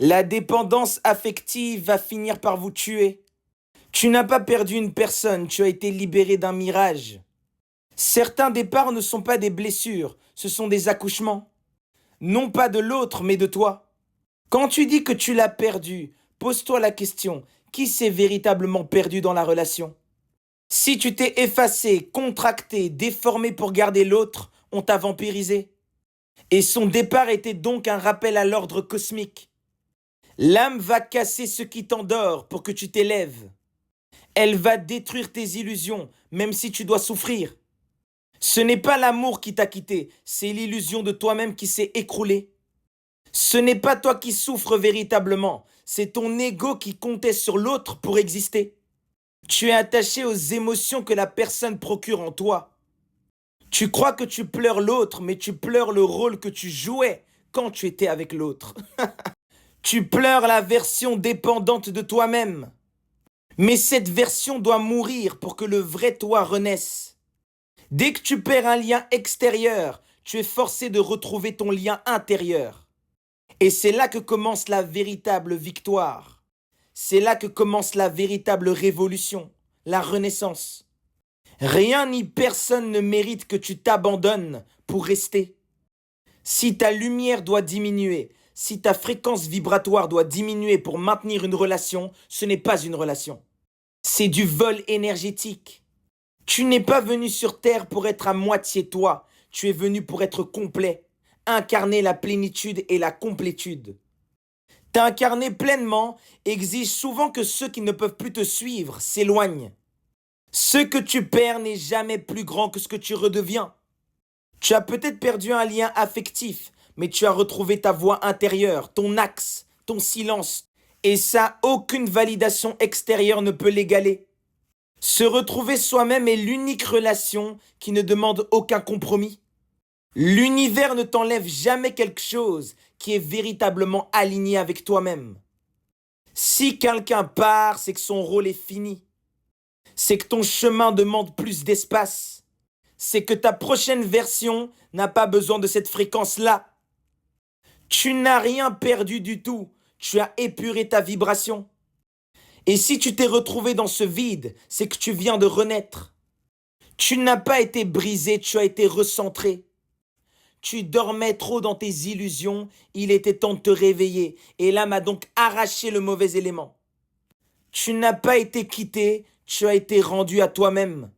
La dépendance affective va finir par vous tuer. Tu n'as pas perdu une personne, tu as été libéré d'un mirage. Certains départs ne sont pas des blessures, ce sont des accouchements. Non pas de l'autre, mais de toi. Quand tu dis que tu l'as perdu, pose-toi la question, qui s'est véritablement perdu dans la relation? Si tu t'es effacé, contracté, déformé pour garder l'autre, on t'a vampirisé. Et son départ était donc un rappel à l'ordre cosmique. L'âme va casser ce qui t'endort pour que tu t'élèves. Elle va détruire tes illusions, même si tu dois souffrir. Ce n'est pas l'amour qui t'a quitté, c'est l'illusion de toi-même qui s'est écroulée. Ce n'est pas toi qui souffres véritablement, c'est ton ego qui comptait sur l'autre pour exister. Tu es attaché aux émotions que la personne procure en toi. Tu crois que tu pleures l'autre, mais tu pleures le rôle que tu jouais quand tu étais avec l'autre. Tu pleures la version dépendante de toi-même. Mais cette version doit mourir pour que le vrai toi renaisse. Dès que tu perds un lien extérieur, tu es forcé de retrouver ton lien intérieur. Et c'est là que commence la véritable victoire. C'est là que commence la véritable révolution, la renaissance. Rien ni personne ne mérite que tu t'abandonnes pour rester. Si ta lumière doit diminuer, si ta fréquence vibratoire doit diminuer pour maintenir une relation, ce n'est pas une relation. C'est du vol énergétique. Tu n'es pas venu sur Terre pour être à moitié toi, tu es venu pour être complet, incarner la plénitude et la complétude. T'incarner pleinement exige souvent que ceux qui ne peuvent plus te suivre s'éloignent. Ce que tu perds n'est jamais plus grand que ce que tu redeviens. Tu as peut-être perdu un lien affectif, mais tu as retrouvé ta voix intérieure, ton axe, ton silence. Et ça, aucune validation extérieure ne peut l'égaler. Se retrouver soi-même est l'unique relation qui ne demande aucun compromis. L'univers ne t'enlève jamais quelque chose qui est véritablement aligné avec toi-même. Si quelqu'un part, c'est que son rôle est fini. C'est que ton chemin demande plus d'espace. C'est que ta prochaine version n'a pas besoin de cette fréquence-là. Tu n'as rien perdu du tout. Tu as épuré ta vibration. Et si tu t'es retrouvé dans ce vide, c'est que tu viens de renaître. Tu n'as pas été brisé, tu as été recentré. Tu dormais trop dans tes illusions, il était temps de te réveiller. Et l'âme a donc arraché le mauvais élément. Tu n'as pas été quitté, tu as été rendu à toi-même.